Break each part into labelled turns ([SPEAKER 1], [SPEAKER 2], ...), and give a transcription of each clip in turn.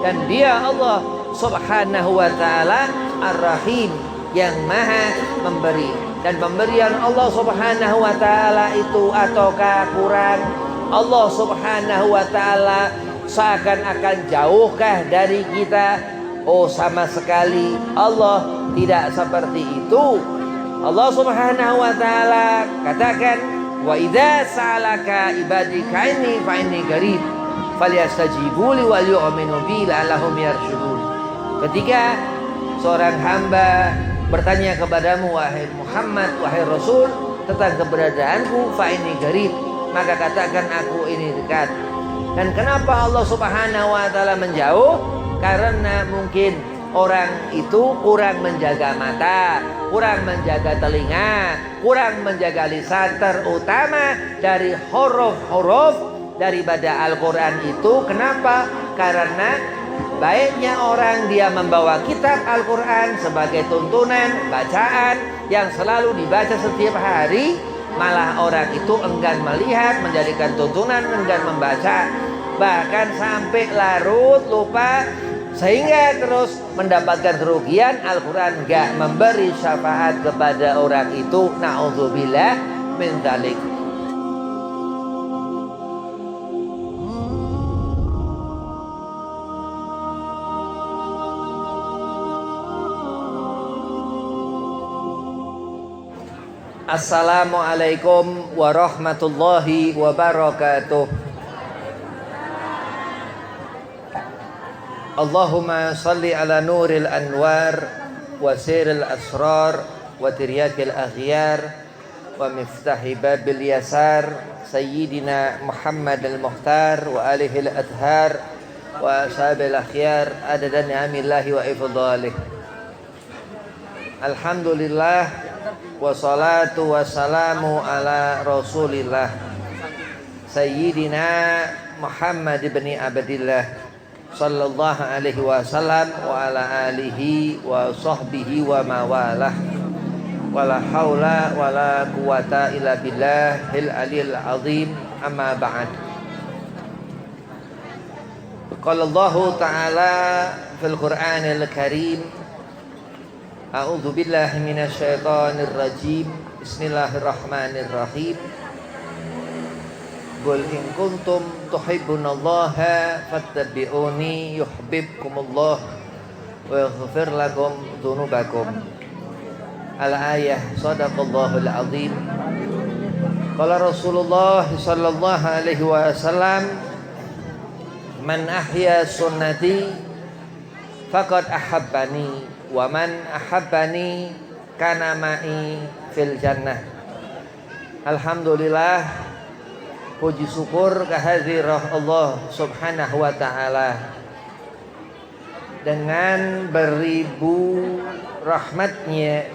[SPEAKER 1] Dan Dia Allah Subhanahu wa taala Ar-Rahim, yang Maha memberi. Dan pemberian Allah Subhanahu wa taala itu ataukah kurang? Allah Subhanahu wa taala seakan-akan jauhkah dari kita? Oh, sama sekali Allah tidak seperti itu. Allah Subhanahu wa taala katakan, wa idza sa'alaka ibadi ka'inni fa inni qarib falyastajibu li wal yu'minu bi la'allahum yarshudun. Ketika seorang hamba bertanya kepadamu, wahai Muhammad, wahai Rasul, tentang keberadaanku, fa inni qarib, maka katakan aku ini dekat. Dan kenapa Allah Subhanahu wa taala menjauh? Karena mungkin orang itu kurang menjaga mata, kurang menjaga telinga, kurang menjaga lisan, terutama dari huruf-huruf daripada Al-Quran itu. Kenapa? Karena baiknya orang dia membawa kitab Al-Quran sebagai tuntunan, bacaan yang selalu dibaca setiap hari, malah orang itu enggan melihat, menjadikan tuntunan, enggan membaca, bahkan sampai larut lupa, sehingga terus mendapatkan kerugian. Al-Quran gak memberi syafaat kepada orang itu. Na'udzubillah min dzalik. Assalamualaikum warahmatullahi wabarakatuh. Allahumma salli ala nuril anwar wa siril asrar wa tiryakil aghyar wa miftahi babil yasar sayyidina Muhammad al-Mukhtar wa alihi al-adhar wa ashabil akhyar adada ni'amillahi wa ifdalih. Alhamdulillah wassalatu wassalamu ala rasulillah sayyidina Muhammad ibn Abdillah sallallahu alaihi wasallam wa ala alihi wa sahbihi wa mawalah, wala haula wala quwata illa billahil aliyil azim, amma ba'd. Qala Allah ta'ala fil Qur'anil Karim, a'udzu billahi minasy syaithanir rajim, bismillahirrahmanirrahim. Qul in kuntum tuhibbunallaha fattabi'uni yuhibbukumullah wa yaghfir lakum dzunubakum. Al-ayah, sadaqallahul azim. Qala Rasulullah sallallahu alaihi wasallam, man ahya sunnati faqad ahabbani wa man ahabbani kana ma'i fil jannah. Alhamdulillah, puji syukur kehadirat Allah Subhanahu wa ta'ala. Dengan beribu rahmatnya,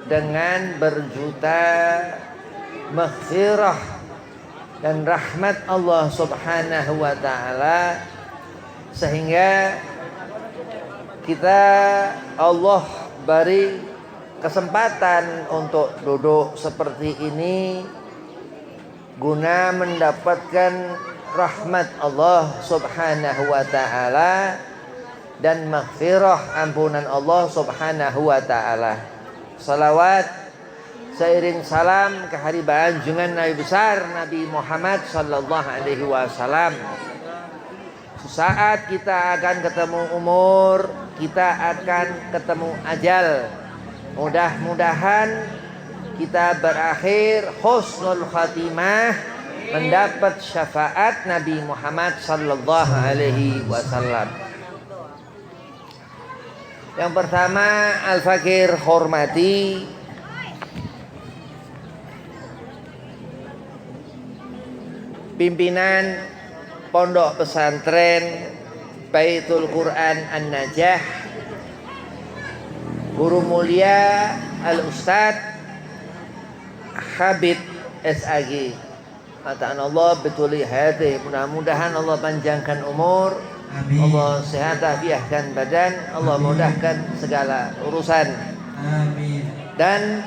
[SPEAKER 1] dengan berjuta maghfirah dan rahmat Allah Subhanahu wa ta'ala, sehingga kita Allah beri kesempatan untuk duduk seperti ini guna mendapatkan rahmat Allah Subhanahu wa ta'ala dan maghfirah, ampunan Allah Subhanahu wa ta'ala. Salawat seiring salam keharibaan junjungan Nabi besar Nabi Muhammad sallallahu alaihi wasallam. Saat kita akan ketemu umur, kita akan ketemu ajal. Mudah-mudahan kita berakhir husnul khatimah, mendapat syafaat Nabi Muhammad sallallahu alaihi wasallam. Yang pertama, Al-Fakir hormati pimpinan Pondok Pesantren Baitul Quran An-Najah, Guru Mulia Al-Ustadz Habib SAG. Mataan Allah betuli hati. Mudah-mudahan Allah panjangkan umur. Amin. Allah sehat afiahkan badan. Allah Amin. Mudahkan segala urusan. Amin. Dan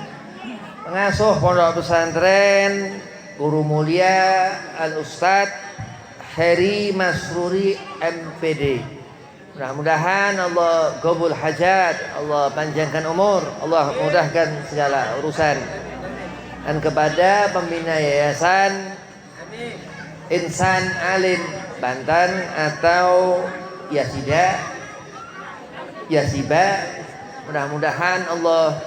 [SPEAKER 1] pengasuh Pondok Pesantren Guru Mulia Al-Ustadz Heri Masruri MPD, Mudah-mudahan Allah qabul hajat, Allah panjangkan umur, Allah mudahkan segala urusan. Dan kepada pembina Yayasan Insan Alim Banten atau Yasiba, mudah-mudahan Allah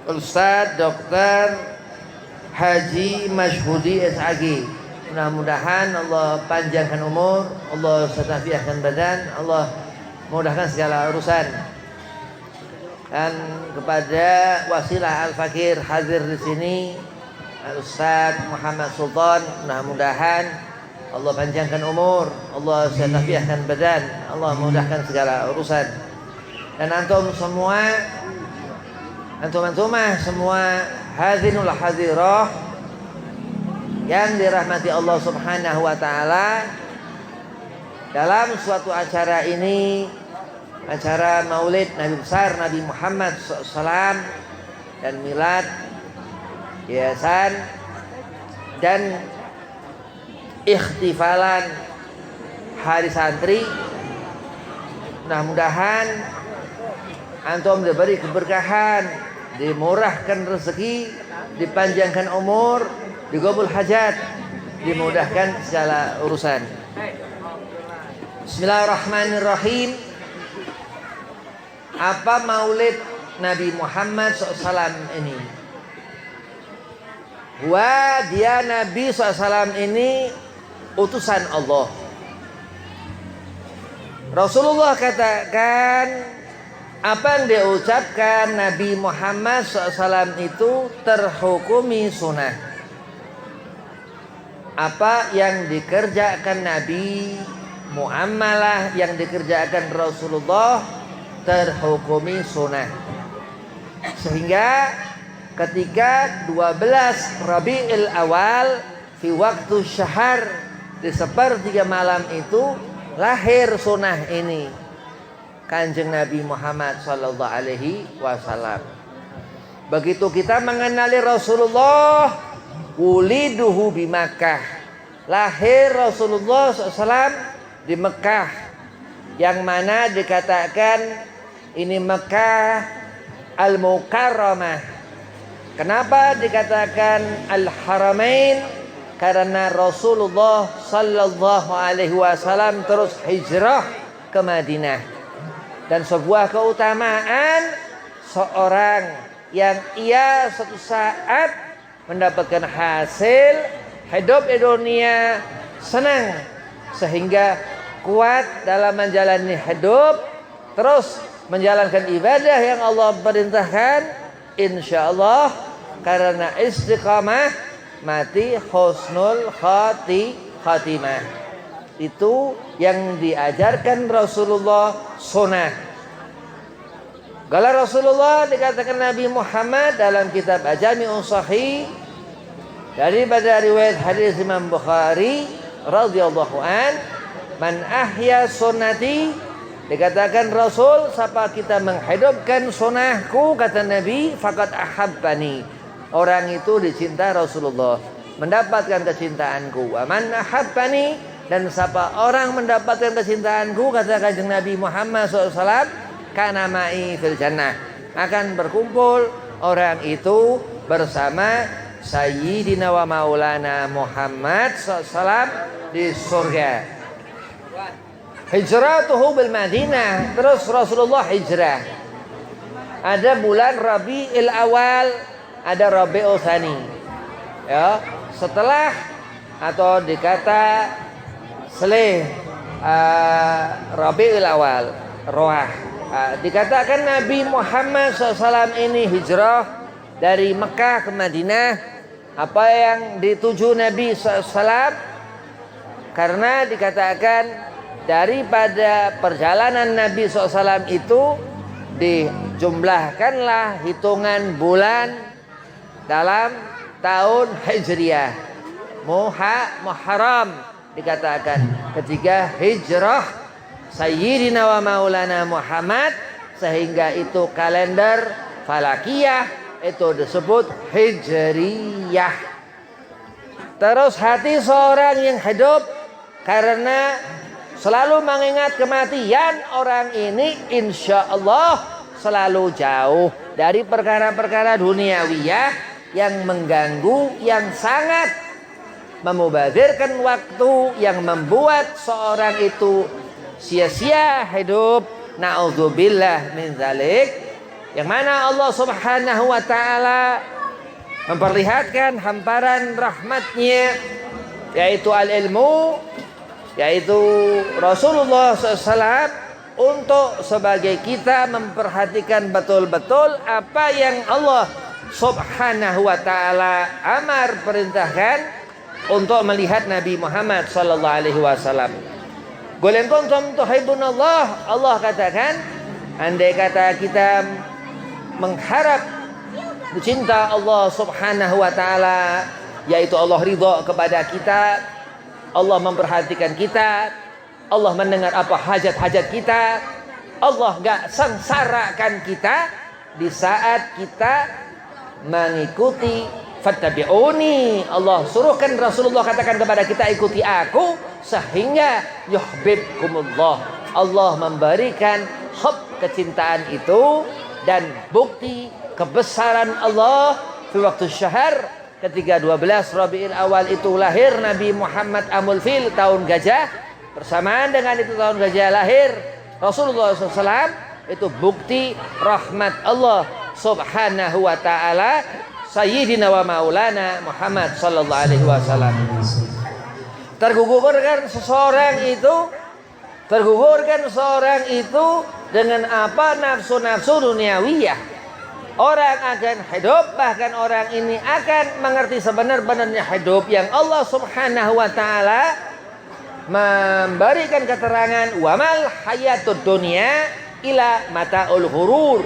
[SPEAKER 1] Ustadz Dr. Haji Masyhudi SAG, mudah-mudahan Allah panjangkan umur, Allah setafiahkan badan, Allah mudahkan segala urusan. Dan kepada wasilah Al-Fakir hadir di sini Ustaz Muhammad Sultan, mudah-mudahan Allah panjangkan umur, Allah setafiahkan badan, Allah mudahkan segala urusan. Dan antum semua, antum-antumah semua hadzinul hadirah yang dirahmati Allah Subhanahu wa taala, dalam suatu acara ini, acara Maulid Nabi besar Nabi Muhammad SAW dan milad Yayasan dan ikhtifalan Hari Santri, mudah-mudahan antum diberi keberkahan, dimurahkan rezeki, dipanjangkan umur, digabul hajat, dimudahkan segala urusan. Bismillahirrahmanirrahim. Apa Maulid Nabi Muhammad SAW ini? Dia Nabi SAW ini utusan Allah. Rasulullah katakan, apa yang diucapkan Nabi Muhammad SAW itu terhukumi sunnah. Apa yang dikerjakan Nabi, muamalah yang dikerjakan Rasulullah terhukumi sunnah. Sehingga ketika 12 Rabiul Awal di waktu syahar di sepertiga malam itu lahir sunnah ini, Kanjeng Nabi Muhammad sallallahu alaihi wasallam. Begitu kita mengenali Rasulullah, wuliduhu di Makkah, lahir Rasulullah SAW di Mekah, yang mana dikatakan ini Mekah Al-Mukarramah. Kenapa dikatakan Al-Haramain? Karena Rasulullah sallallahu alaihi wasallam terus hijrah ke Madinah. Dan sebuah keutamaan seorang yang ia suatu saat mendapatkan hasil hidup di dunia senang, sehingga kuat dalam menjalani hidup, terus menjalankan ibadah yang Allah perintahkan, insyaallah karena istiqamah mati husnul khatimah. Itu yang diajarkan Rasulullah sunnah. Kalau Rasulullah dikatakan Nabi Muhammad dalam kitab Ajami'us Sahih daripada riwayat hadis Imam Bukhari radhiyallahu an, man ahya sunnati, dikatakan Rasul, siapa kita menghidupkan sunnahku, kata Nabi, faqad ahabbani, orang itu dicinta Rasulullah, mendapatkan kecintaanku. Wa man ahabbani, dan siapa orang mendapatkan kecintaanku, kata Kanjeng Nabi Muhammad SAW, kana ma'i fil jannah, akan berkumpul orang itu bersama Sayyidina wa Maulana Muhammad SAW di surga. Hijratuhu bil Madinah, terus Rasulullah hijrah. Ada bulan Rabiul Awal, ada Rabiul Tsani. Ya, setelah atau dikata seleh Rabiul Awal, Roah. Dikatakan Nabi Muhammad SAW ini hijrah dari Mekah ke Madinah. Apa yang dituju Nabi SAW? Karena dikatakan daripada perjalanan Nabi SAW itu dijumlahkanlah hitungan bulan dalam tahun Hijriah. Muharram dikatakan ketika hijrah Sayyidina wa Maulana Muhammad, sehingga itu kalender falakiyah itu disebut Hijriyah. Terus hati seorang yang hidup karena selalu mengingat kematian, orang ini insya Allah selalu jauh dari perkara-perkara duniawiyah yang mengganggu, yang sangat memubazirkan waktu, yang membuat seorang itu sia-sia hidup. Na'udzubillah min dzalik. Yang mana Allah Subhanahu wa taala memperlihatkan hamparan rahmatnya, yaitu al-ilmu, yaitu Rasulullah SAW, untuk sebagai kita memperhatikan betul-betul apa yang Allah Subhanahu wa taala amar, perintahkan untuk melihat Nabi Muhammad sallallahu alaihi wasallam. Qul in kuntum tuhibbunallah, Allah katakan, andai kata kita mengharap cinta Allah Subhanahu wa taala, yaitu Allah ridha kepada kita, Allah memperhatikan kita, Allah mendengar apa hajat-hajat kita, Allah gak sengsarakan kita di saat kita mengikuti fattabi'uni. Allah suruhkan Rasulullah katakan kepada kita, ikuti aku, sehingga yuhibbukumullah. Allah memberikan hub kecintaan itu dan bukti kebesaran Allah di waktu syahr, ketika 12 Rabiul Awal itu lahir Nabi Muhammad Amul Fil, tahun gajah. Bersamaan dengan itu tahun gajah lahir Rasulullah SAW. Itu bukti rahmat Allah Subhanahu wa ta'ala Sayyidina wa Maulana Muhammad sallallahu alaihi wasallam. Tergugurkan seorang itu dengan apa? Nafsu-nafsu duniawiyah. Orang akan hidup, bahkan orang ini akan mengerti sebenar-benarnya hidup yang Allah Subhanahu wa taala memberikan keterangan, wamal hayatud dunya ila mataul ghurur.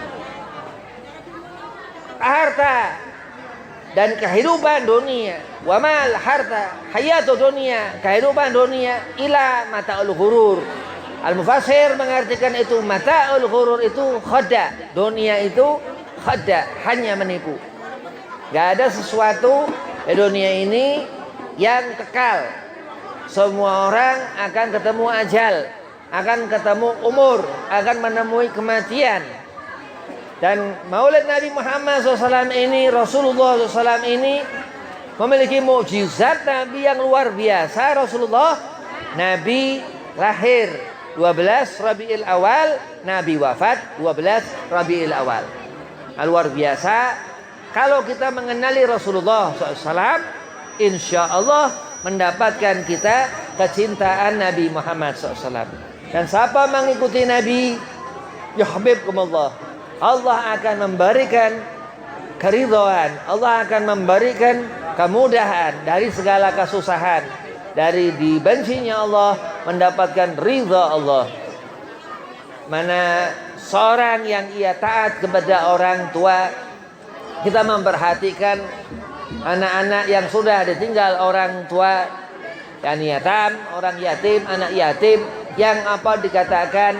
[SPEAKER 1] Harta dan kehidupan dunia, wamal harta hayatud dunya, kehidupan dunia, ila mataul ghurur. Al-mufassir mengartikan itu mataul ghurur itu khada, dunia itu khada, hanya menipu. Gak ada sesuatu di dunia ini yang kekal. Semua orang akan ketemu ajal, akan ketemu umur, akan menemui kematian. Dan maulid Nabi Muhammad SAW ini, Rasulullah SAW ini memiliki mukjizat Nabi yang luar biasa. Rasulullah, Nabi lahir 12 Rabiul Awal, Nabi wafat 12 Rabiul Awal. Luar biasa. Kalau kita mengenali Rasulullah SAW, insya Allah mendapatkan kita kecintaan Nabi Muhammad SAW. Dan siapa mengikuti Nabi, yuhibbukumullah, Allah akan memberikan keridhaan, Allah akan memberikan kemudahan dari segala kesusahan, dari dibencinya Allah mendapatkan ridha Allah. Mana seorang yang ia taat kepada orang tua, kita memperhatikan anak-anak yang sudah ditinggal orang tua, dan yatim, orang yatim, anak yatim, yang apa dikatakan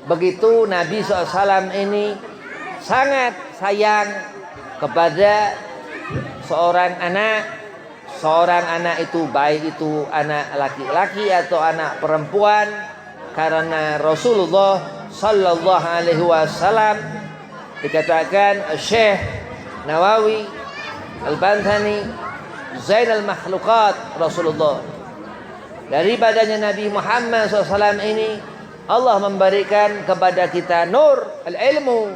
[SPEAKER 1] begitu Nabi SAW ini sangat sayang kepada seorang anak itu, baik itu anak laki-laki atau anak perempuan, karena Rasulullah Sallallahu Alaihi Wasallam dikatakan Syekh Nawawi Al-Bantani Zainal Makhlukat Rasulullah, daripadanya Nabi Muhammad SAW ini Allah memberikan kepada kita nur al-ilmu.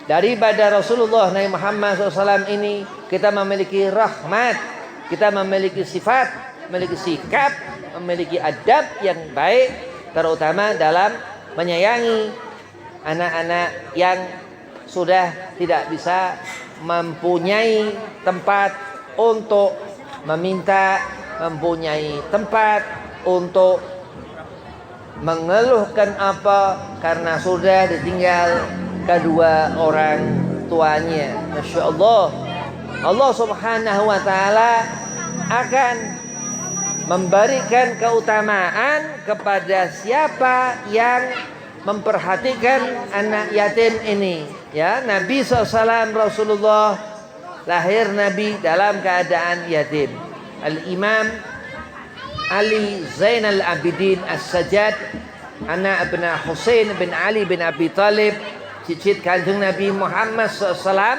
[SPEAKER 1] Daripada Rasulullah Nabi Muhammad SAW ini kita memiliki rahmat, kita memiliki sifat, memiliki sikap, memiliki adab yang baik, terutama dalam menyayangi anak-anak yang sudah tidak bisa mempunyai tempat untuk meminta, mempunyai tempat untuk mengeluhkan apa, karena sudah ditinggal kedua orang tuanya. Masya Allah, Allah Subhanahu wa ta'ala akan memberikan keutamaan kepada siapa yang memperhatikan anak yatim ini. Ya, Nabi SAW Rasulullah lahir Nabi dalam keadaan yatim. Al-Imam Ali Zainal Abidin As-Sajjad, anak bin Husain bin Ali bin Abi Thalib, cicit Kanjeng Nabi Muhammad SAW,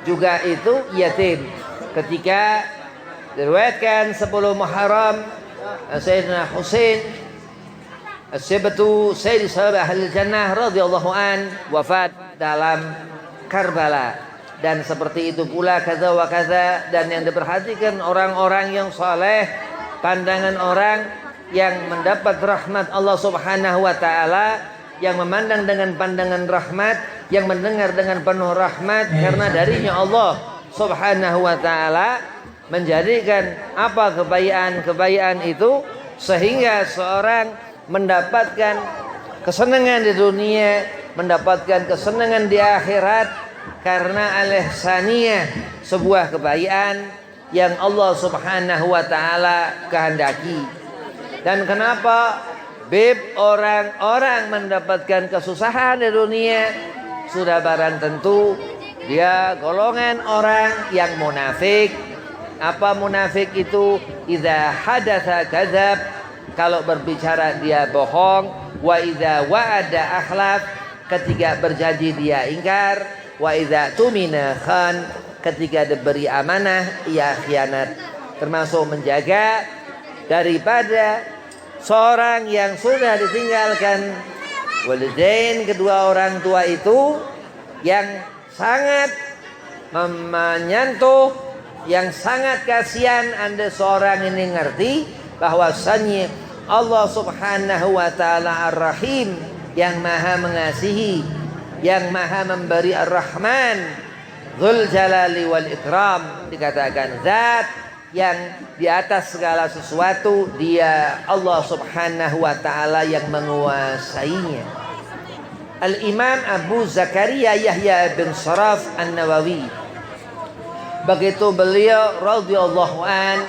[SPEAKER 1] juga itu yatim. Ketika diriwayatkan 10 Muharram, Sayyidina Husain As-Sibtu Sayyid Sahabat Ahlul Jannah radhiyallahu an wafat dalam Karbala. Dan seperti itu pula kaza wa kaza. Dan yang diperhatikan orang-orang yang saleh, pandangan orang yang mendapat rahmat Allah Subhanahu wa taala, yang memandang dengan pandangan rahmat, yang mendengar dengan penuh rahmat, karena darinya Allah Subhanahu wa taala menjadikan apa kebaikan itu, sehingga seorang mendapatkan kesenangan di dunia, mendapatkan kesenangan di akhirat, karena al-ihsaniyah, sebuah kebaikan yang Allah Subhanahu wa taala kehendaki. Dan kenapa orang-orang mendapatkan kesusahan di dunia, sudah barang tentu dia golongan orang yang munafik. Apa munafik itu? Idza hadatsa kadzab, kalau berbicara dia bohong. Wa idza wa'ada akhlaf, ketika berjanji dia ingkar. Wa idza tumina khan, ketika diberi amanah ia khianat. Termasuk menjaga daripada seorang yang sudah ditinggalkan walidain, kedua orang tua itu, yang sangat menyentuh, yang sangat kasihan. Anda seorang ini ngerti bahwasannya Allah Subhanahu wa taala Ar-Rahim, yang maha mengasihi, yang maha memberi, Ar-Rahman, Dzul Jalali wal Ikram. Dikatakan zat yang di atas segala sesuatu, dia Allah Subhanahu wa taala yang menguasainya. Al-Imam Abu Zakaria Yahya bin Sharaf An-Nawawi, begitu beliau radhiyallahu an,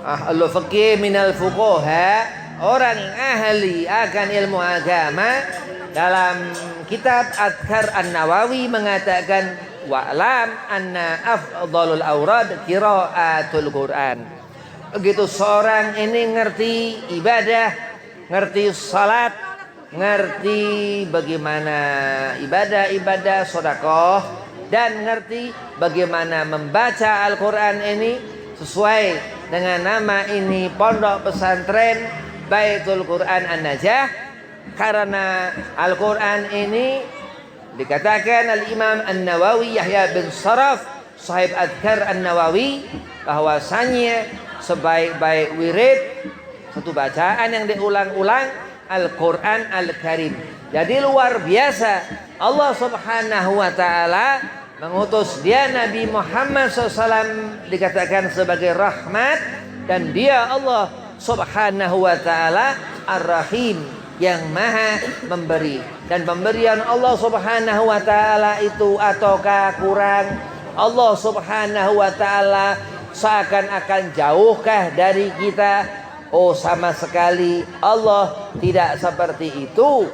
[SPEAKER 1] ahlul fiqih minal fuqaha, orang yang ahli akan ilmu agama, dalam kitab Adhkar An-Nawawi mengatakan, wa'lam anna afdalul awrad qiraatul Quran. Begitu seorang ini ngerti ibadah, ngerti salat, ngerti bagaimana ibadah-ibadah sedekah, dan ngerti bagaimana membaca Al-Quran ini sesuai dengan nama ini Pondok Pesantren Baitul Quran An-Najah. Karena Al-Quran ini dikatakan Al-Imam An-Nawawi Yahya bin Sharaf, sahib Adhkar An-Nawawi, bahwasanya sebaik-baik wirid, satu bacaan yang diulang-ulang, Al-Quran Al-Karim. Jadi luar biasa, Allah Subhanahu wa ta'ala mengutus dia Nabi Muhammad SAW, dikatakan sebagai rahmat, dan dia Allah Subhanahu wa ta'ala Ar-Rahim, yang maha memberi. Dan pemberian Allah Subhanahu wa ta'ala itu ataukah kurang? Allah Subhanahu wa ta'ala seakan-akan jauhkah dari kita? Oh, sama sekali Allah tidak seperti itu.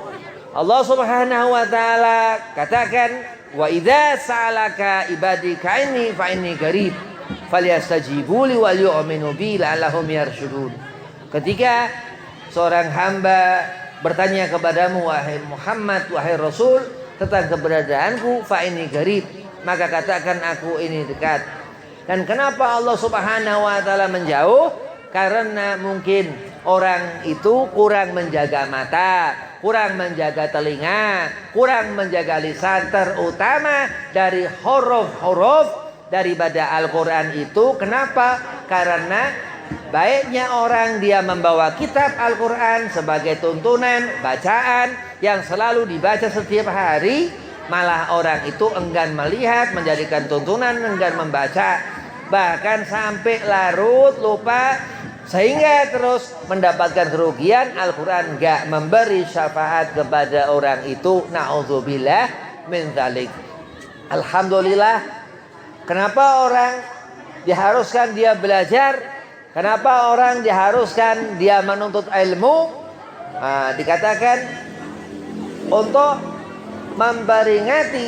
[SPEAKER 1] Allah Subhanahu wa ta'ala katakan, wa idza sa'alaka ibadi ka'inni fa inni qarib falyastajibu li wal yu'minu bi la'allahum yarshudun. Ketika seorang hamba bertanya kepadamu, wahai Muhammad, wahai Rasul, tentang keberadaanku, fa inni qarib, maka katakan aku ini dekat. Dan kenapa Allah Subhanahu wa ta'ala menjauh? Karena mungkin orang itu kurang menjaga mata, kurang menjaga telinga, kurang menjaga lisan, terutama dari huruf-huruf daripada Al-Quran itu. Kenapa? Karena baiknya orang dia membawa kitab Al-Quran sebagai tuntunan, bacaan yang selalu dibaca setiap hari, malah orang itu enggan melihat, menjadikan tuntunan, enggan membaca, bahkan sampai larut lupa, sehingga terus mendapatkan kerugian. Al-Quran gak memberi syafaat kepada orang itu. Na'udzubillah min dzalik. Alhamdulillah. Kenapa orang diharuskan dia belajar? Kenapa orang diharuskan dia menuntut ilmu? Dikatakan untuk memperingati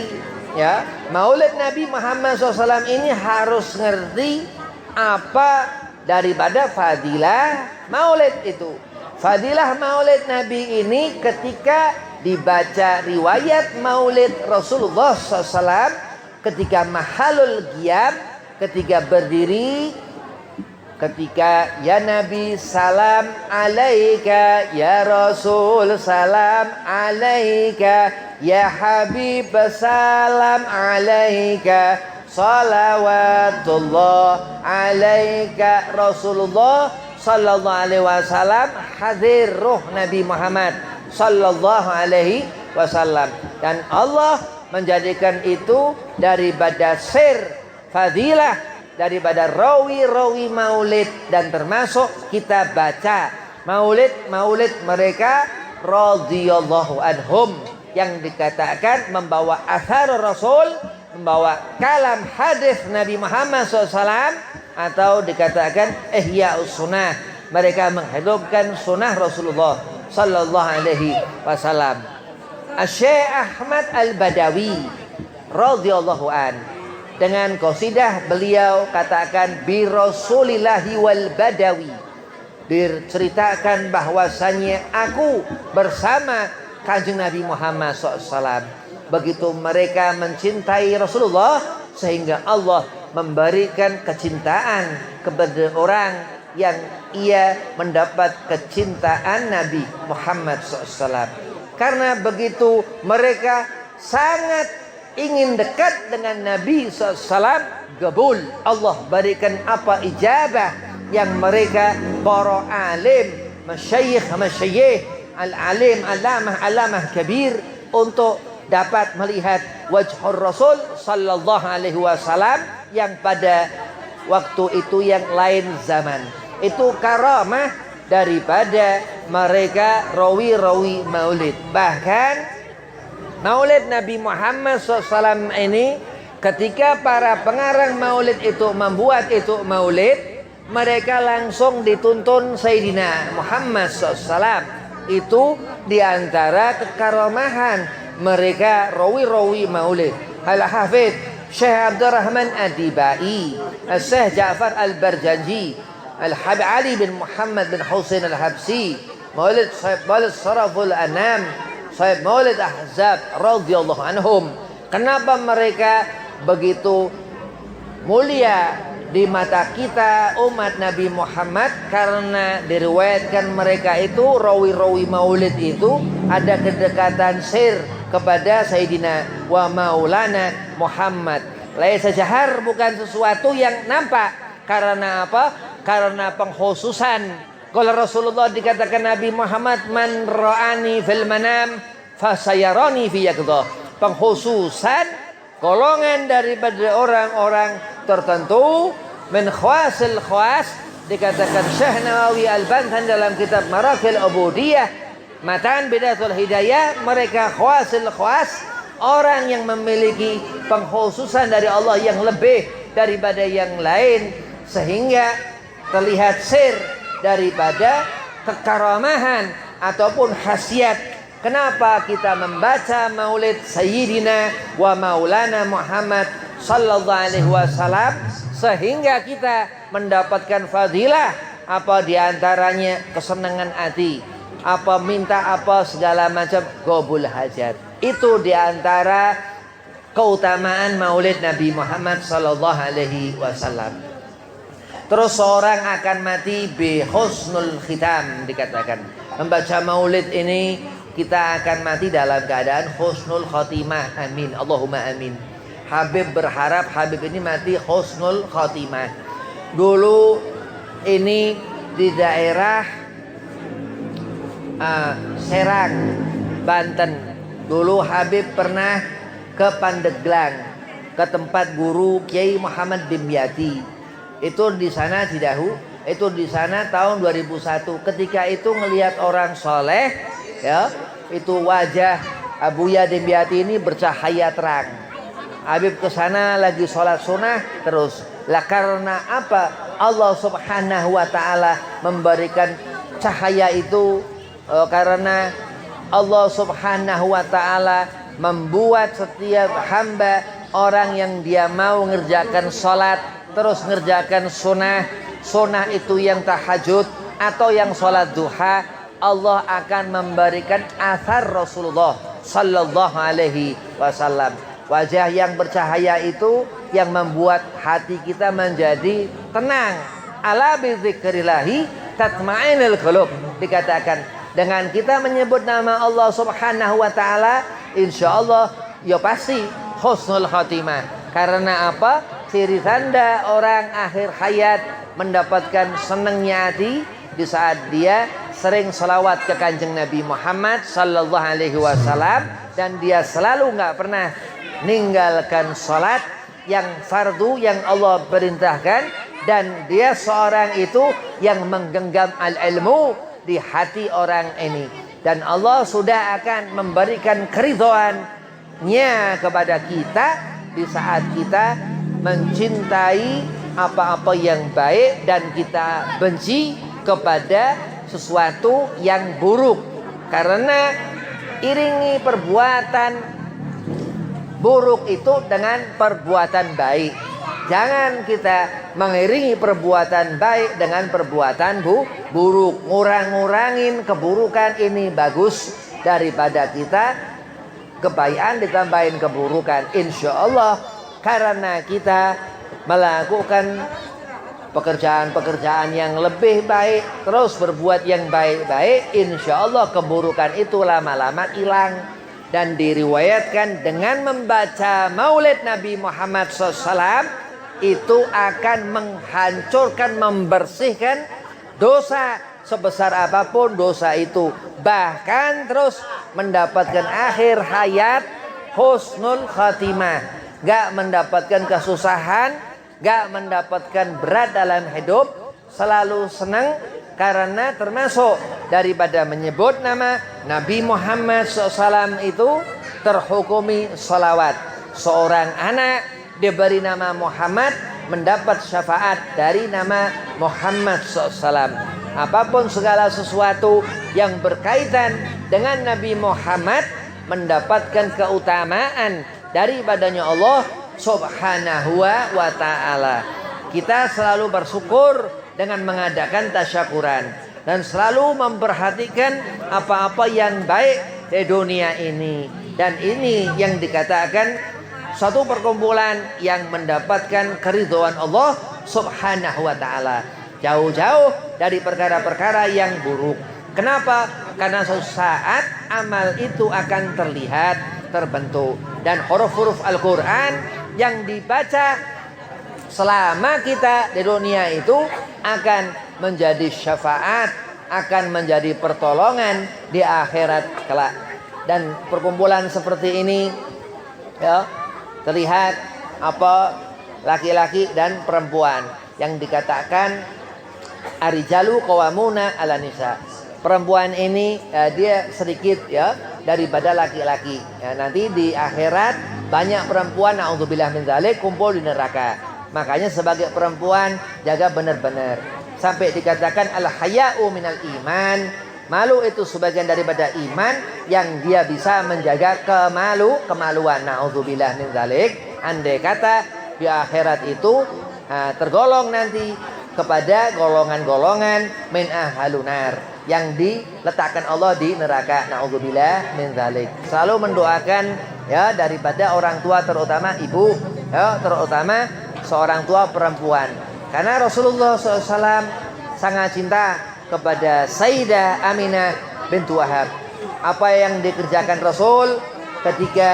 [SPEAKER 1] Maulid Nabi Muhammad SAW ini harus ngerti apa daripada fadilah maulid itu. Fadilah maulid Nabi ini ketika dibaca riwayat maulid Rasulullah SAW, ketika mahalul qiyam, ketika berdiri, ketika ya Nabi salam alaika, ya Rasul salam alaika, ya Habib salam alaika, salawatullah alaika. Rasulullah sallallahu alaihi wasallam hadir ruh Nabi Muhammad sallallahu alaihi wasallam, dan Allah menjadikan itu daripada sir fadilah, daripada rawi-rawi maulid, dan termasuk kita baca maulid mereka radhiyallahu anhum, yang dikatakan membawa athar Rasul, membawa kalam hadis Nabi Muhammad SAW, atau dikatakan ihya'us sunnah, mereka menghidupkan sunnah Rasulullah sallallahu alaihi wasallam. Syekh Ahmad Al-Badawi radhiyallahu an, dengan qasidah beliau katakan bi Rasulillahi wal Badawi, diceritakan bahwasannya aku bersama Kanjeng Nabi Muhammad SAW. Begitu mereka mencintai Rasulullah sehingga Allah memberikan kecintaan kepada orang yang ia mendapat kecintaan Nabi Muhammad SAW. Karena begitu mereka sangat ingin dekat dengan Nabi SAW, gabul, Allah berikan apa ijabah yang mereka para alim, masyayikh, al-alim, alamah kabir, untuk dapat melihat wajhur Rasul sallallahu alaihi wasallam yang pada waktu itu yang lain zaman. Itu karamah daripada mereka rawi-rawi maulid. Bahkan maulid Nabi Muhammad SAW ini, ketika para pengarang maulid itu membuat itu maulid, mereka langsung dituntun Sayyidina Muhammad SAW. Itu diantara kekaramahan mereka rawi-rawi maulid. Al-Hafidh Syekh Abdurrahman Ad-Dibai, Syekh Ja'far Al-Barjanji, Al-Habib Ali bin Muhammad bin Husain Al-Habsi, maulid Saraful Anam, Sayyid Maulid Ahzab radhiyallahu anhum. Kenapa mereka begitu mulia di mata kita umat Nabi Muhammad? Karena diriwayatkan mereka itu rawi-rawi maulid itu ada kedekatan sir kepada Sayyidina wa Maulana Muhammad. Laisa jahar, bukan sesuatu yang nampak. Karena apa? Karena pengkhususan. Kalau Rasulullah dikatakan Nabi Muhammad, man ra'ani fil manam fasayarani fi yaqdha. Pengkhususan golongan daripada orang-orang tertentu, min khawasil khawas, dikatakan Syekh Nawawi Al-Bantan dalam kitab Marakil Ubudiyah, Matan Bidatul Hidayah, mereka khawasil khawas, orang yang memiliki pengkhususan dari Allah yang lebih daripada yang lain, sehingga terlihat sir daripada kekaramahan ataupun khasiat. Kenapa kita membaca maulid Sayyidina wa Maulana Muhammad sallallahu alaihi wasallam, sehingga kita mendapatkan fadilah apa diantaranya kesenangan hati, apa minta apa segala macam qabul hajat. Itu diantara keutamaan maulid Nabi Muhammad sallallahu alaihi wasallam. Terus seorang akan mati bi husnul khitam, dikatakan membaca maulid ini kita akan mati dalam keadaan husnul khotimah. Amin, Allahumma amin. Habib berharap Habib ini mati husnul khotimah. Dulu ini di daerah Serang, Banten. Dulu Habib pernah ke Pandeglang, ke tempat guru Kiai Muhammad Dimyati. Itu di sana Cidahu. Itu di sana tahun 2001. Ketika itu ngelihat orang soleh, ya, itu wajah Abuya Dimyati ini bercahaya terang. Habib ke sana lagi sholat sunnah terus. Lah karena apa? Allah Subhanahu wa taala memberikan cahaya itu karena Allah Subhanahu wa taala membuat setiap hamba orang yang dia mau ngerjakan sholat terus ngerjakan sunnah sunnah itu yang tahajud atau yang sholat duha, Allah akan memberikan athar Rasulullah sallallahu alaihi wasallam. Wajah yang bercahaya itu yang membuat hati kita menjadi tenang. Ala bidzikrillahi tatma'innul qulub. Dikatakan dengan kita menyebut nama Allah Subhanahu wa taala, insyaallah ya pasti husnul khatimah. Karena apa? Ciri tanda orang akhir hayat mendapatkan senangnya hati di saat dia sering salawat ke Kanjeng Nabi Muhammad sallallahu alaihi wasallam, dan dia selalu nggak pernah ninggalkan salat yang fardu yang Allah perintahkan, dan dia seorang itu yang menggenggam al-ilmu di hati orang ini, dan Allah sudah akan memberikan keridhoannya kepada kita di saat kita mencintai apa-apa yang baik dan kita benci kepada sesuatu yang buruk. Karena iringi perbuatan buruk itu dengan perbuatan baik. Jangan kita mengiringi perbuatan baik dengan perbuatan buruk. Ngurang-ngurangin keburukan ini bagus daripada kita kebaikan ditambahin keburukan. Insya Allah karena kita melakukan pekerjaan-pekerjaan yang lebih baik, terus berbuat yang baik-baik, insya Allah keburukan itu lama-lama hilang. Dan diriwayatkan dengan membaca maulid Nabi Muhammad SAW itu akan menghancurkan, membersihkan dosa sebesar apapun dosa itu. Bahkan terus mendapatkan akhir hayat husnul khatimah, gak mendapatkan kesusahan, gak mendapatkan berat dalam hidup, selalu senang. Karena termasuk daripada menyebut nama Nabi Muhammad SAW itu terhukumi salawat. Seorang anak diberi nama Muhammad mendapat syafaat dari nama Muhammad SAW. Apapun segala sesuatu yang berkaitan dengan Nabi Muhammad mendapatkan keutamaan daripadanya Allah Subhanahu wa ta'ala. Kita selalu bersyukur dengan mengadakan tasyakuran dan selalu memperhatikan apa-apa yang baik di dunia ini. Dan ini yang dikatakan satu perkumpulan yang mendapatkan keridhaan Allah Subhanahu wa ta'ala, jauh-jauh dari perkara-perkara yang buruk. Kenapa? Karena suatu saat amal itu akan terlihat, terbentuk, dan huruf-huruf Al-Quran yang dibaca selama kita di dunia itu akan menjadi syafaat, akan menjadi pertolongan di akhirat kelak. Dan perkumpulan seperti ini ya, terlihat apa laki-laki dan perempuan yang dikatakan arijalu qawamuna ala nisa. Perempuan ini dia sedikit ya daripada laki-laki. Ya, nanti di akhirat banyak perempuan naudzubillah min dzalik kumpul di neraka. Makanya sebagai perempuan jaga benar-benar. Sampai dikatakan al-haya'u minal iman. Malu itu sebagian daripada iman yang dia bisa menjaga kemaluan. Na'udzubillah min dzalik. Andai kata di akhirat itu tergolong nanti kepada golongan-golongan min ahlunar yang diletakkan Allah di neraka. Na'udzubillah min dzalik. Selalu mendoakan ya daripada orang tua, terutama ibu ya, terutama seorang tua perempuan. Karena Rasulullah SAW sangat cinta kepada Sayyidah Aminah bintu Wahab. Apa yang dikerjakan Rasul ketika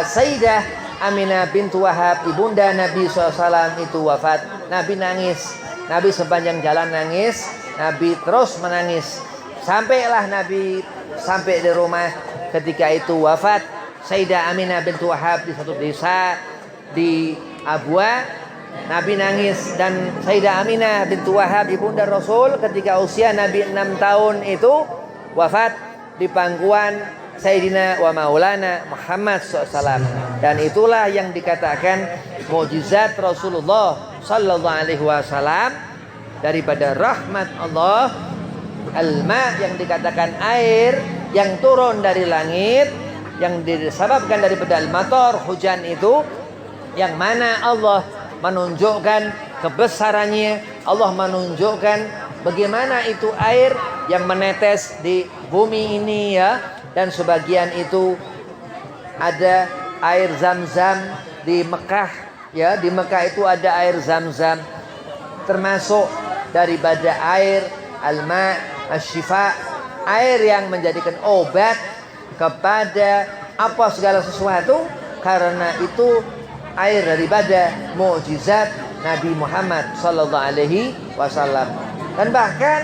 [SPEAKER 1] Sayyidah Aminah bintu Wahab, ibunda Nabi SAW itu wafat, Nabi nangis. Nabi sepanjang jalan nangis, Nabi terus menangis. Sampailah Nabi sampai di rumah ketika itu wafat Sayyidah Aminah bintu Wahab di satu desa di Abwa. Nabi nangis, dan Sayyidah Aminah bintu Wahab ibunda Rasul ketika usia Nabi 6 tahun itu wafat di pangkuan Sayyidina wa Maulana Muhammad SAW. Dan itulah yang dikatakan mukjizat Rasulullah sallallahu alaihi wasallam daripada rahmat Allah. Al-ma yang dikatakan air yang turun dari langit yang disebabkan daripada al-matar, hujan itu, yang mana Allah menunjukkan kebesarannya, Allah menunjukkan bagaimana itu air yang menetes di bumi ini ya, dan sebagian itu ada air Zam-Zam di Mekah ya, di Mekah itu ada air Zam-Zam termasuk daripada air al-ma' asy-syifa, air yang menjadikan obat kepada apa segala sesuatu, karena itu air daripada mukjizat Nabi Muhammad sallallahu alaihi wasallam. Dan bahkan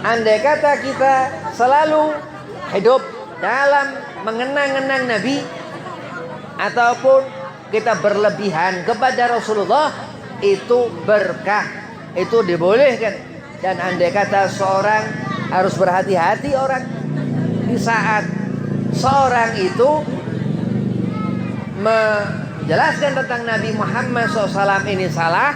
[SPEAKER 1] andai kata kita selalu hidup dalam mengenang-enang Nabi ataupun kita berlebihan kepada Rasulullah, itu berkah, itu dibolehkan. Dan andai kata seorang harus berhati-hati orang di saat seorang itu menjelaskan tentang Nabi Muhammad SAW ini salah,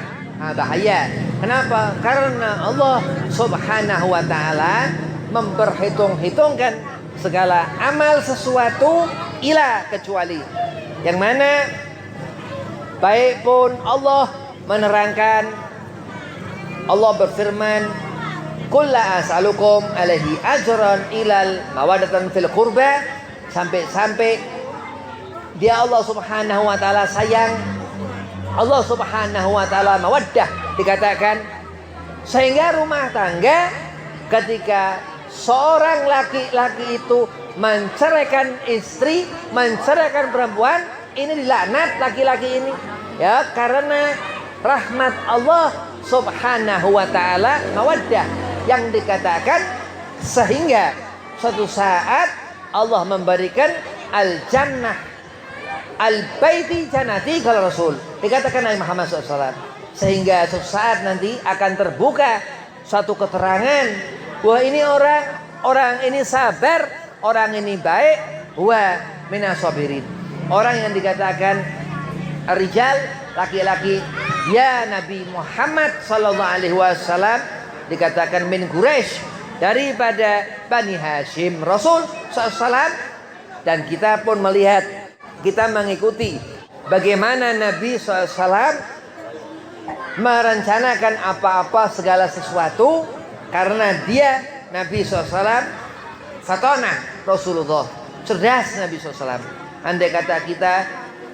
[SPEAKER 1] bahaya. Kenapa? Karena Allah Subhanahu wa ta'ala memperhitung-hitungkan segala amal sesuatu ila kecuali yang mana baik pun Allah menerangkan, Allah berfirman, "Qul la as'alukum alaihi ajran ilal mawaddatan fil qurba", sampai dia Allah Subhanahu wa taala sayang, Allah Subhanahu wa taala mawaddah dikatakan, sehingga rumah tangga ketika seorang laki-laki itu menceraikan istri, menceraikan perempuan, ini dilaknat laki-laki ini ya, karena rahmat Allah Subhanahu wa taala mawaddah yang dikatakan, sehingga suatu saat Allah memberikan al-jannah al-baiti jannati kalau Rasul dikatakan Nabi Muhammad SAW, sehingga suatu saat nanti akan terbuka suatu keterangan bahwa ini orang ini sabar, orang ini baik, wa minasabirin. Orang yang dikatakan rijal, laki-laki, ya Nabi Muhammad sallallahu alaihi wasallam dikatakan min Quraisy, daripada Bani Hashim Rasul SAW. Dan kita pun melihat, kita mengikuti bagaimana Nabi SAW merencanakan apa-apa segala sesuatu, karena dia Nabi SAW fatona Rasulullah, cerdas Nabi SAW. Andai kata kita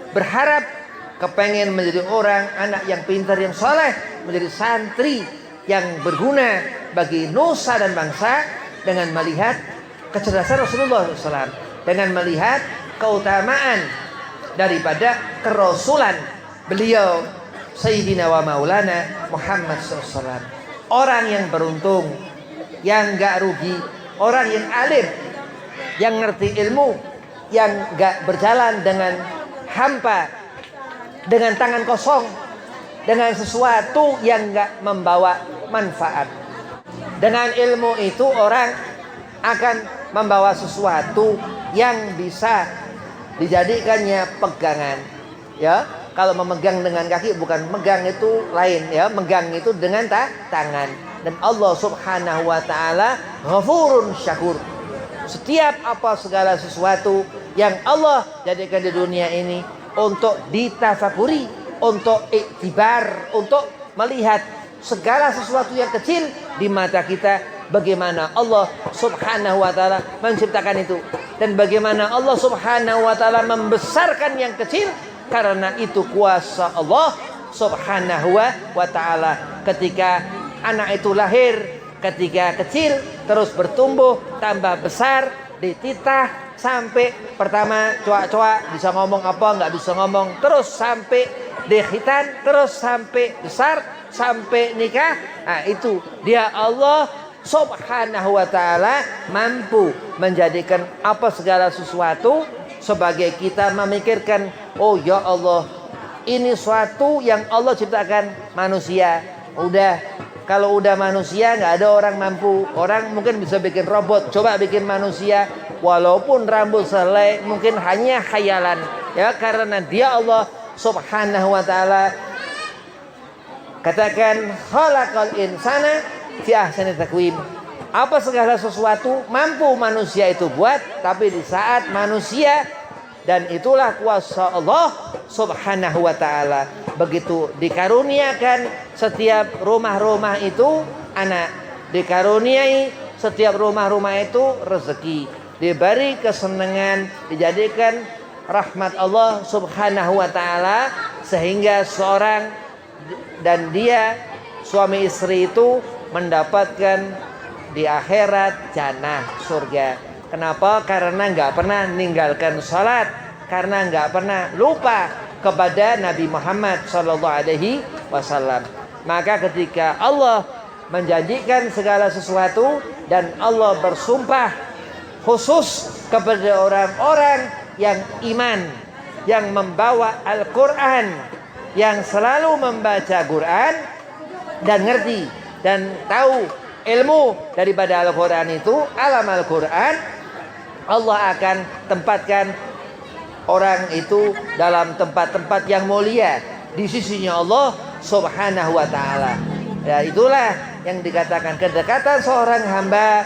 [SPEAKER 1] berharap kepengen menjadi orang anak yang pintar, yang soleh, menjadi santri yang berguna bagi nusa dan bangsa, dengan melihat kecerdasan Rasulullah SAW, dengan melihat keutamaan daripada kerasulan beliau Sayyidina wa Maulana Muhammad SAW. Orang yang beruntung, yang gak rugi, orang yang alim, yang ngerti ilmu, yang gak berjalan dengan hampa, dengan tangan kosong, dengan sesuatu yang gak membawa manfaat. Dengan ilmu itu orang akan membawa sesuatu yang bisa dijadikannya pegangan. Ya, kalau memegang dengan kaki, bukan megang itu lain ya, megang itu dengan tangan. Dan Allah Subhanahu wa taala Ghafurun Syakur. Setiap apa segala sesuatu yang Allah jadikan di dunia ini untuk ditafakuri, untuk iktibar, untuk melihat segala sesuatu yang kecil di mata kita, bagaimana Allah Subhanahu wa taala menciptakan itu, dan bagaimana Allah Subhanahu wa taala membesarkan yang kecil, karena itu kuasa Allah Subhanahu wa taala. Ketika anak itu lahir, ketika kecil terus bertumbuh, tambah besar, dititah sampai pertama coak-coak, bisa ngomong apa nggak bisa ngomong, terus sampai dikhitan, terus sampai besar, sampai nikah. Nah, itu dia Allah Subhanahu wa taala mampu menjadikan apa segala sesuatu sebagai kita memikirkan, oh ya Allah, ini suatu yang Allah ciptakan manusia. Udah, kalau udah manusia nggak ada orang mampu. Orang mungkin bisa bikin robot, coba bikin manusia, walaupun rambut selai mungkin hanya khayalan ya, karena dia Allah Subhanahu wa taala katakan khalaqal insana fi ahsani taqwim. Apa segala sesuatu mampu manusia itu buat, tapi di saat manusia Dan itulah kuasa Allah Subhanahu wa ta'ala. Begitu dikaruniakan setiap rumah-rumah itu anak, dikaruniai setiap rumah-rumah itu rezeki, diberi kesenangan, dijadikan rahmat Allah Subhanahu wa ta'ala, sehingga seorang dan dia suami istri itu mendapatkan di akhirat jannah, surga. Kenapa? Karena nggak pernah meninggalkan salat, karena nggak pernah lupa kepada Nabi Muhammad SAW. Maka ketika Allah menjanjikan segala sesuatu dan Allah bersumpah khusus kepada orang-orang yang iman, yang membawa Al-Quran, yang selalu membaca Quran dan ngerti dan tahu ilmu daripada Al-Quran itu, alam Al-Quran, Allah akan tempatkan orang itu dalam tempat-tempat yang mulia di sisinya Allah Subhanahu wa ta'ala. Ya, itulah yang dikatakan kedekatan seorang hamba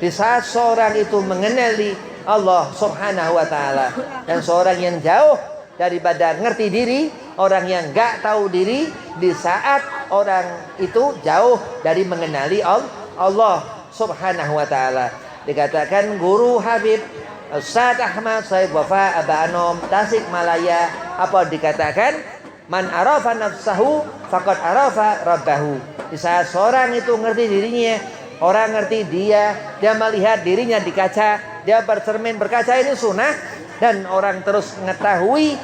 [SPEAKER 1] di saat seorang itu mengenali Allah Subhanahu wa ta'ala. Dan seorang yang jauh daripada ngerti diri, orang yang gak tahu diri, di saat orang itu jauh dari mengenali Allah Subhanahu wa ta'ala. Dikatakan guru Habib Ustaz Ahmad Said Wafa Aba Anom Tasik Malaya, apa dikatakan? Man arafa nafsahu faqad arafa rabbahu. Di saat seorang itu ngerti dirinya, orang ngerti dia melihat dirinya di kaca, dia bercermin berkaca, ini sunnah, dan orang terus mengetahui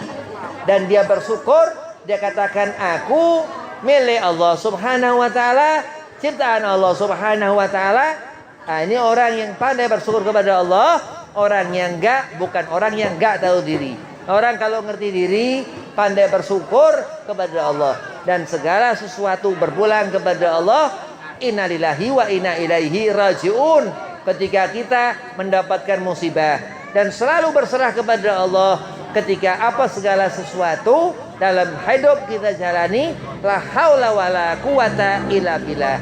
[SPEAKER 1] dan dia bersyukur, dia katakan aku milik Allah Subhanahu wa ta'ala, ciptaan Allah Subhanahu wa ta'ala. Nah, ini orang yang pandai bersyukur kepada Allah. Orang yang enggak, bukan orang yang enggak tahu diri. Orang kalau ngerti diri, pandai bersyukur kepada Allah, dan segala sesuatu berpulang kepada Allah. Innalillahi wa inna ilaihi rajiun. Ketika kita mendapatkan musibah, dan selalu berserah kepada Allah ketika apa segala sesuatu dalam hidup kita jalani. La haula wala quwata illa billah.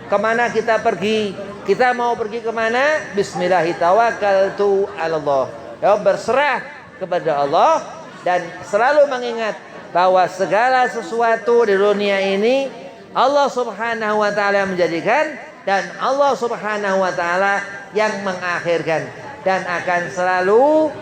[SPEAKER 1] Kemana kita pergi? Kita mau pergi kemana? Bismillahirrahmanirrahim. Ya, berserah kepada Allah dan selalu mengingat bahwa segala sesuatu di dunia ini Allah Subhanahu wa ta'ala yang menjadikan, dan Allah Subhanahu wa ta'ala yang mengakhirkan, dan akan selalu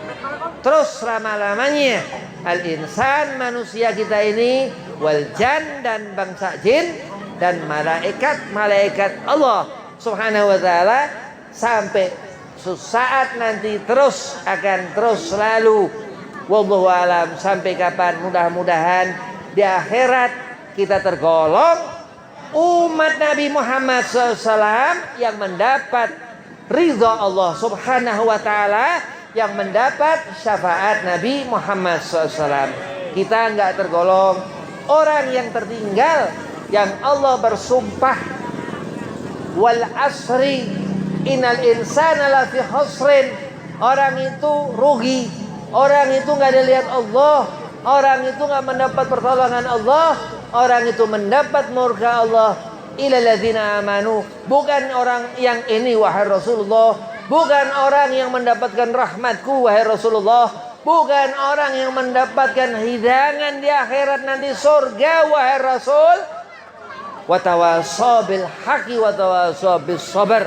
[SPEAKER 1] terus selama-lamanya. Al-insan, manusia kita ini, wal jan, dan bangsa jin, dan malaikat Allah Subhanahu wa ta'ala, sampai saat nanti terus akan terus selalu. Wallahu alam, sampai kapan? Mudah-mudahan di akhirat kita tergolong umat Nabi Muhammad SAW yang mendapat ridha Allah Subhanahu wa ta'ala, yang mendapat syafaat Nabi Muhammad SAW. Kita enggak tergolong orang yang tertinggal, yang Allah bersumpah wal asri innal insana lafi khusrin. Orang itu rugi, orang itu enggak dilihat Allah, orang itu enggak mendapat pertolongan Allah, orang itu mendapat murka Allah. Ilal ladzina amanu, bukan orang yang ini wahai Rasulullah, bukan orang yang mendapatkan rahmatku wahai Rasulullah, bukan orang yang mendapatkan hidangan di akhirat nanti surga wahai Rasul. Wa tawassaw bil haqqi wa tawassaw bis sabr.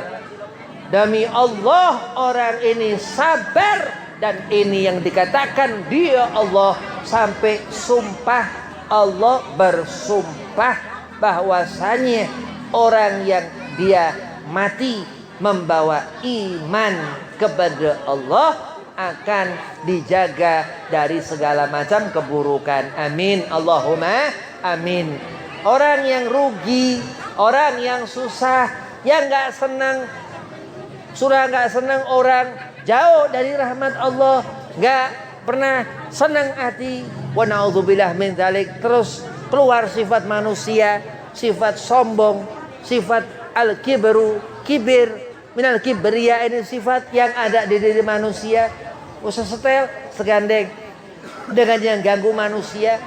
[SPEAKER 1] Demi Allah, orang ini sabar, dan ini yang dikatakan dia Allah, sampai sumpah Allah bersumpah bahwasanya orang yang dia mati membawa iman kepada Allah akan dijaga dari segala macam keburukan. Amin, Allahumma amin. Orang yang rugi, orang yang susah, yang gak senang, sudah gak senang orang jauh dari rahmat Allah, gak pernah senang hati, wa na'udzubillah min dzalik, terus keluar sifat manusia, sifat sombong, sifat al-kibru, kibir, minal kibriya, ini sifat yang ada di diri manusia. Usah setel, segandeng dengan yang ganggu manusia,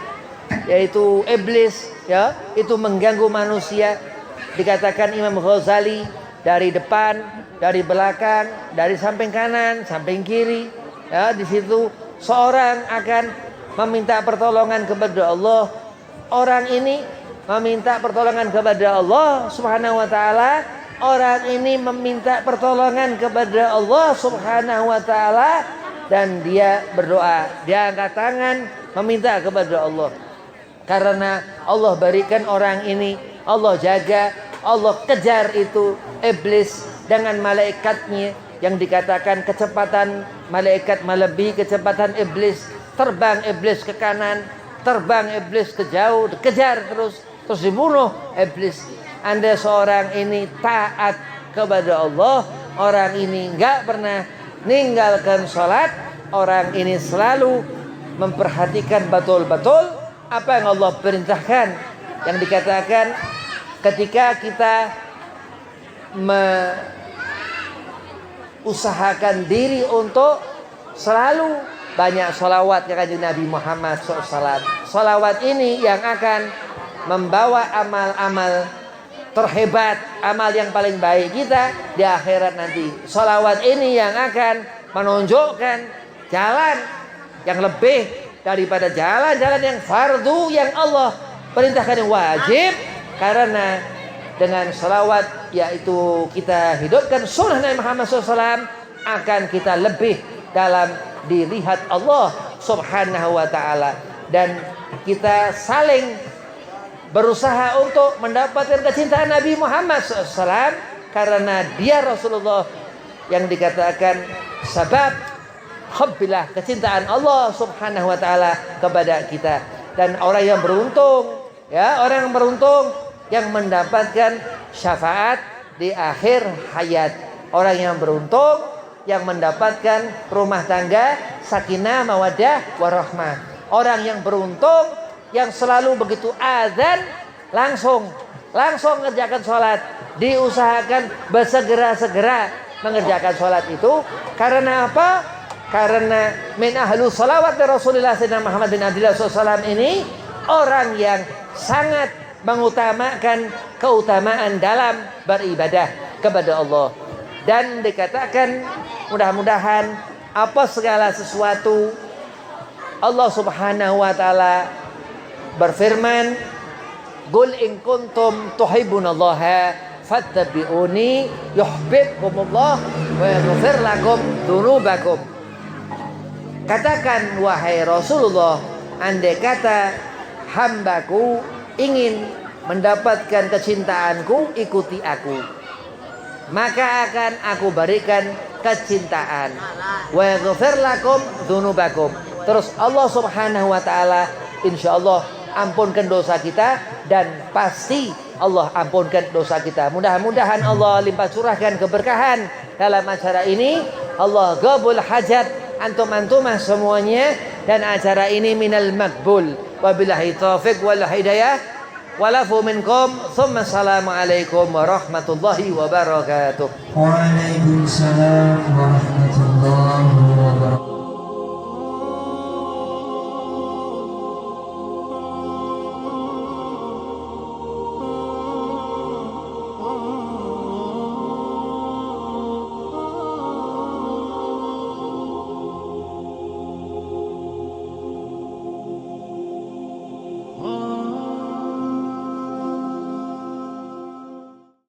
[SPEAKER 1] yaitu iblis, ya, itu mengganggu manusia. Dikatakan Imam Ghazali, dari depan, dari belakang, dari samping kanan, samping kiri, ya, di situ seorang akan meminta pertolongan kepada Allah. Orang ini meminta pertolongan kepada Allah Subhanahu wa taala. Orang ini meminta pertolongan kepada Allah Subhanahu wa taala dan dia berdoa, dia angkat tangan meminta kepada Allah. Karena Allah berikan orang ini, Allah jaga, Allah kejar itu iblis dengan malaikatnya yang dikatakan kecepatan malaikat melebihi kecepatan iblis. Terbang iblis ke kanan, terbang iblis ke jauh, kejar terus dibunuh iblis. Anda seorang ini taat kepada Allah, orang ini enggak pernah meninggalkan sholat, orang ini selalu memperhatikan betul-betul apa yang Allah perintahkan. Yang dikatakan ketika kita usahakan diri untuk selalu banyak sholawat ke kanjeng Nabi Muhammad SAW. Sholawat ini yang akan membawa amal-amal terhebat, amal yang paling baik kita di akhirat nanti. Sholawat ini yang akan menunjukkan jalan yang lebih daripada jalan-jalan yang fardu yang Allah perintahkan yang wajib. Karena dengan sholawat yaitu kita hidupkan sunnah Nabi Muhammad SAW, akan kita lebih dalam dilihat Allah Subhanahu wa taala, dan kita saling berusaha untuk mendapatkan kecintaan Nabi Muhammad SAW karena dia Rasulullah yang dikatakan sebab hubbillah, kecintaan Allah Subhanahu wa taala kepada kita. Dan orang yang beruntung, ya, orang yang beruntung yang mendapatkan syafaat di akhir hayat. Orang yang beruntung yang mendapatkan rumah tangga sakinah mawaddah warahmah. Orang yang beruntung yang selalu begitu azan langsung mengerjakan sholat, diusahakan bersegera-segera mengerjakan sholat itu. Karena apa? Karena min ahlu salawat Rasulullah Sayyidina Muhammad bin Abdullah SAW ini orang yang sangat mengutamakan keutamaan dalam beribadah kepada Allah. Dan dikatakan mudah-mudahan apa segala sesuatu Allah Subhanahu wa taala berfirman, "Qul in kuntum tuhibbunallaha fattabi'uni yuhibbukumullah wa yaghfir lakum dzunubakum." Katakan wahai Rasulullah, andai kata hambaku ingin mendapatkan kecintaanku, ikuti aku, maka akan aku berikan kecintaan. Wa yaghfir lakum dzunubakum. Terus Allah Subhanahu wa taala insyaallah ampunkan dosa kita, dan pasti Allah ampunkan dosa kita. Mudah-mudahan Allah limpah curahkan keberkahan dalam acara ini. Allah qabul hajat antum-antumah semuanya, dan acara ini minal makbul. Wabillahi taufiq wal hidayah. Walafu minkum. Thumma assalamualaikum warahmatullahi wabarakatuh.
[SPEAKER 2] Waalaikumsalam warahmatullahi wabarakatuh.